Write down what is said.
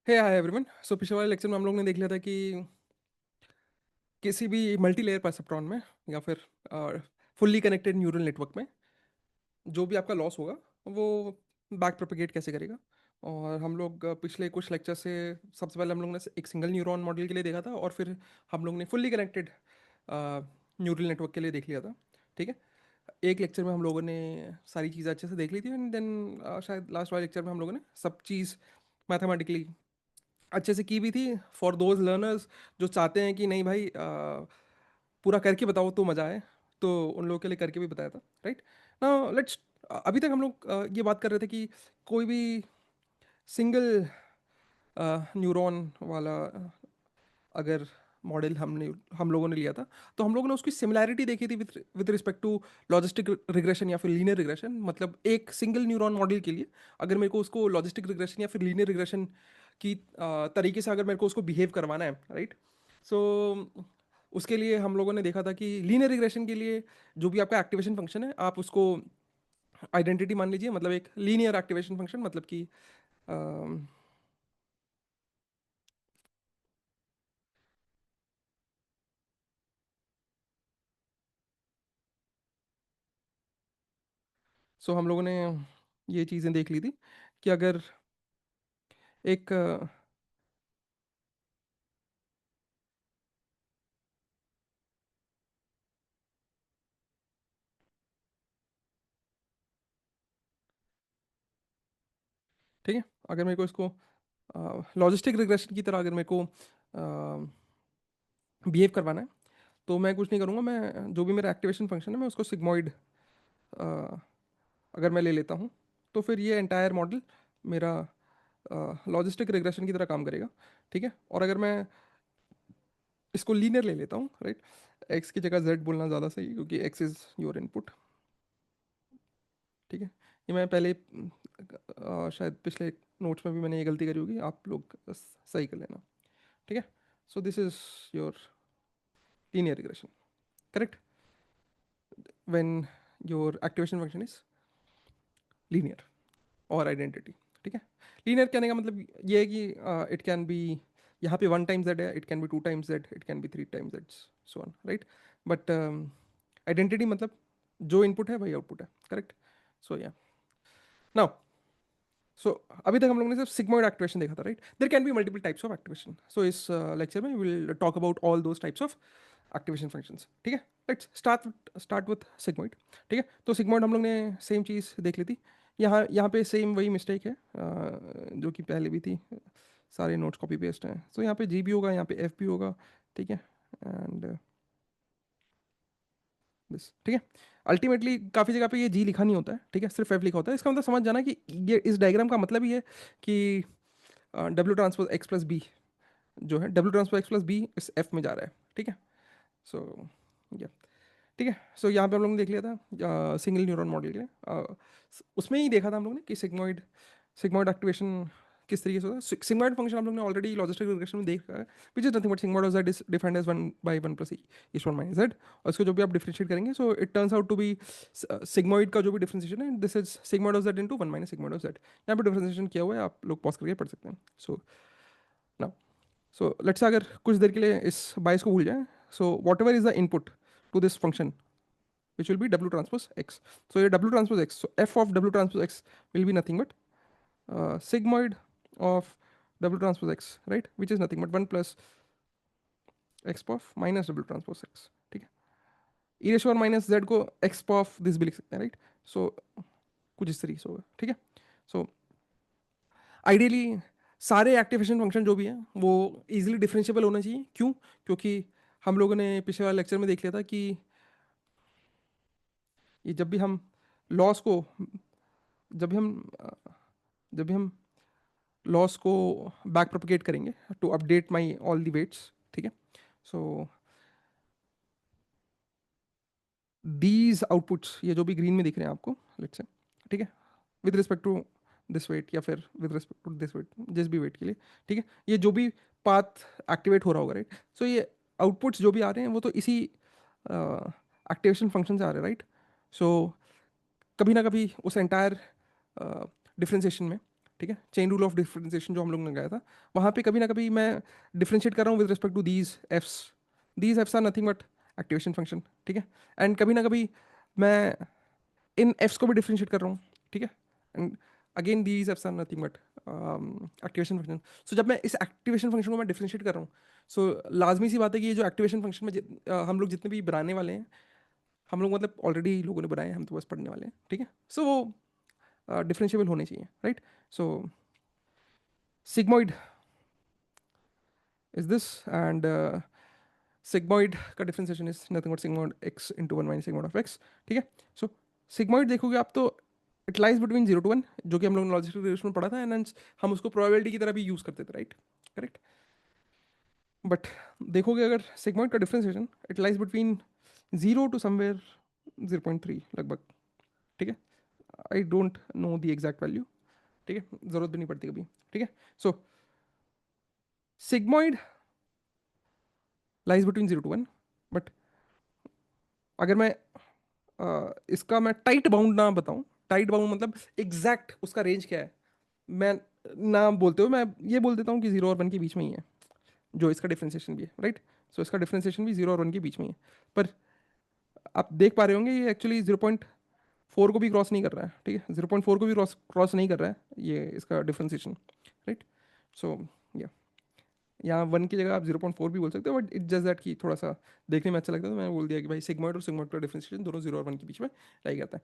हे hi everyone. सो पिछले वाले lecture में हम लोग ने देख लिया था कि किसी भी मल्टी लेयर परसेप्ट्रॉन में या फिर फुल्ली कनेक्टेड न्यूरल नेटवर्क में जो भी आपका लॉस होगा वो बैक प्रोपेगेट कैसे करेगा। और हम लोग पिछले कुछ लेक्चर से सबसे पहले हम लोग ने एक सिंगल न्यूरॉन मॉडल के लिए देखा था और फिर हम लोग ने फुल्ली कनेक्टेड न्यूरल नेटवर्क के लिए देख लिया था। ठीक है। एक लेक्चर में हम लोगों ने सारी चीज़ें अच्छे से देख ली थी एंड देन शायद लास्ट वाले लेक्चर में हम लोगों ने सब चीज़ मैथमेटिकली अच्छे से की भी थी फॉर दोज लर्नर्स जो चाहते हैं कि नहीं भाई पूरा करके बताओ तो मज़ा आए। तो उन लोगों के लिए करके भी बताया था। Right now let's. अभी तक हम लोग ये बात कर रहे थे कि कोई भी सिंगल न्यूरॉन वाला अगर मॉडल हम लोगों ने लिया था तो हम लोगों ने उसकी सिमिलैरिटी देखी थी with respect to logistic regression या फिर लीनियर रिग्रेशन। मतलब एक सिंगल न्यूरॉन मॉडल के लिए अगर मेरे को उसको लॉजिस्टिक रिग्रेशन या फिर लीनियर रिग्रेशन की तरीके से अगर मेरे को उसको बिहेव करवाना है, राइट। सो उसके लिए हम लोगों ने देखा था कि लीनियर रिग्रेशन के लिए जो भी आपका एक्टिवेशन फंक्शन है आप उसको आइडेंटिटी मान लीजिए। मतलब एक लीनियर एक्टिवेशन फंक्शन मतलब कि सो हम लोगों ने ये चीज़ें देख ली थी कि अगर एक ठीक है, अगर मेरे को इसको लॉजिस्टिक रिग्रेशन की तरह अगर मेरे को बिहेव करवाना है तो मैं कुछ नहीं करूँगा। मैं जो भी मेरा एक्टिवेशन फंक्शन है मैं उसको सिग्मॉइड अगर मैं ले लेता हूँ तो फिर ये एंटायर मॉडल मेरा लॉजिस्टिक रिग्रेशन की तरह काम करेगा। ठीक है। और अगर मैं इसको लीनियर ले लेता हूँ, राइट, एक्स की जगह जेड बोलना ज़्यादा सही है क्योंकि एक्स इज़ योर इनपुट। ठीक है। ये मैं पहले शायद पिछले नोट्स में भी मैंने ये गलती करी होगी, आप लोग सही कर लेना। ठीक है। So this is your linear regression, correct, when your activation function is linear और आइडेंटिटी। ठीक है। लीनियर कहने का मतलब ये है कि इट कैन बी, यहाँ पे वन टाइम जेड है, it can be two time z, it can be three time z, so on, right. But identity मतलब जो इनपुट है वही आउटपुट है, करेक्ट। सो या नाउ, सो अभी तक हम लोगों ने सिर्फ सिग्मॉइड एक्टिवेशन देखा था, right. There can be multiple types of activation. So इस लेक्चर में will talk about all those types of activation functions. ठीक है। Let's start with sigmoid. ठीक है। तो सिग्मॉइड हम लोग ने सेम चीज़ देख ली थी। यहाँ पे सेम वही मिस्टेक है जो कि पहले भी थी। सारे नोट्स कॉपी पेस्ट हैं। सो यहाँ पे जी भी होगा, यहाँ पे एफ भी होगा। ठीक है। एंड दिस, ठीक है। अल्टीमेटली काफ़ी जगह पे ये जी लिखा नहीं होता है, ठीक है, सिर्फ एफ लिखा होता है। इसका मतलब समझ जाना कि ये इस डायग्राम का मतलब ही है कि डब्ल्यू ट्रांसपोज एक्स प्लस बी जो है, डब्ल्यू ट्रांसपोज एक्स प्लस बी इस एफ में जा रहा है। ठीक है। सो या ठीक है। सो यहाँ पे हम लोग ने देख लिया था सिंगल न्यूरॉन मॉडल के लिए। उसमें ही देखा था हम लोग ने कि सिग्मॉइड सिग्मॉइड एक्टिवेशन किस तरीके से होता है। सिग्मॉइड फंक्शन हम लोग ने ऑलरेडी लॉजिस्टिक रिग्रेशन में देखा है, which is nothing but sigmoid of z is defined as one by one plus is one minus z. और इसको जो भी आप डिफरेंशिएट करेंगे so it turns out to be sigmoid का जो भी डिफरेंशिएशन है this is sigmoid of z into one minus sigmoid of z. यहाँ पे डिफरेंशिएशन किया हुआ है, आप लोग पॉज करके पढ़ सकते हैं। सो नाउ, सो लेट्स अगर कुछ देर के लिए इस बाइस को भूल जाए। So whatever is the input to this function which will be W transpose X. So your W transpose X, so f of W transpose X will be nothing but sigmoid of W transpose X, right? Which is nothing but 1 plus X of minus W transpose X. ठीक है। e ratio और minus Z को x of this भी लिख सकते हैं, right. सो कुछ इस तरीके से होगा। ठीक है। सो आइडियली सारे एक्टिवेशन फंक्शन जो भी हैं वो इजीली डिफरेंशिएबल होना चाहिए। क्यों? क्योंकि हम लोगों ने पिछले वाले लेक्चर में देख लिया था कि ये लॉस को जब भी हम जब भी हम लॉस को बैक प्रोपिगेट करेंगे to update my all the weights. ठीक है। सो दीज आउटपुट्स, ये जो भी ग्रीन में दिख रहे हैं आपको, लेट्स से, ठीक है, with respect to this weight या फिर with respect to this weight, जिस भी वेट के लिए, ठीक है, ये जो भी पाथ एक्टिवेट हो रहा होगा, राइट। सो ये आउटपुट्स जो भी आ रहे हैं वो तो इसी एक्टिवेशन फंक्शन से आ रहे हैं, राइट। सो कभी ना कभी उस एंटायर डिफ्रेंसिएशन में ठीक है, चेन रूल ऑफ डिफरेंशिएशन जो हम लोग ने लगाया था, वहाँ पे कभी ना कभी मैं डिफरेंशिएट कर रहा हूँ with respect to these एफ्स are nothing but activation function, ठीक है। एंड कभी ना कभी मैं इन एफ्स को भी डिफरेंशिएट कर रहा हूँ, ठीक है। And again these एफ्स are nothing but activation function. So जब मैं इस एक्टिवेशन फंक्शन को मैं डिफरेंशिएट कर रहा हूँ, सो लाजमी सी बात है कि ये जो एक्टिवेशन फंक्शन में हम लोग जितने भी बनाने वाले हैं, हम लोग मतलब ऑलरेडी लोगों ने बनाए हैं, हम तो बस पढ़ने वाले हैं, ठीक है। सो वो डिफरेंशिएबल होने चाहिए, right. So sigmoid is this, and sigmoid का differentiation is nothing but sigmoid x into one minus sigmoid of x, ठीक है। सो सिग्मॉइड देखोगे आप तो इट लाइज बिटवीन 0 to 1, जो कि हम लोग लॉजिकल रिलेशन में पढ़ा था, एंड हम उसको प्रोबेबिलिटी की तरह भी यूज करते थे, राइट, करेक्ट। बट देखोगे अगर सिग्मॉइड का differentiation it lies between 0 to somewhere 0.3 लगभग, ठीक है। I don't know the exact value, ठीक है, जरूरत भी नहीं पड़ती कभी, ठीक है। So sigmoid lies between 0 to 1, but अगर मैं इसका मैं टाइट बाउंड ना बताऊं, टाइट बाउंड मतलब एग्जैक्ट उसका रेंज क्या है, मैं ना बोलते हुए मैं ये बोल देता हूँ कि 0 और 1 के बीच में ही है, जो इसका डिफरेंशिएशन भी है, राइट। सो इसका डिफरेंशिएशन भी 0 और 1 के बीच में ही है। पर आप देख पा रहे होंगे ये एक्चुअली 0.4 को भी क्रॉस नहीं कर रहा है, ठीक है, 0.4 को भी क्रॉस क्रॉस नहीं कर रहा है ये इसका डिफरेंशिएशन, राइट। सो या यहाँ 1 की जगह आप 0.4 भी बोल सकते हो, बट इट जस्ट दैट कि थोड़ा सा देखने में अच्छा लगता है, तो मैंने बोल दिया कि भाई सिग्मॉइड और सिग्मॉइड का डिफरेंशिएशन दोनों 0 और 1 के बीच में लाई करता है।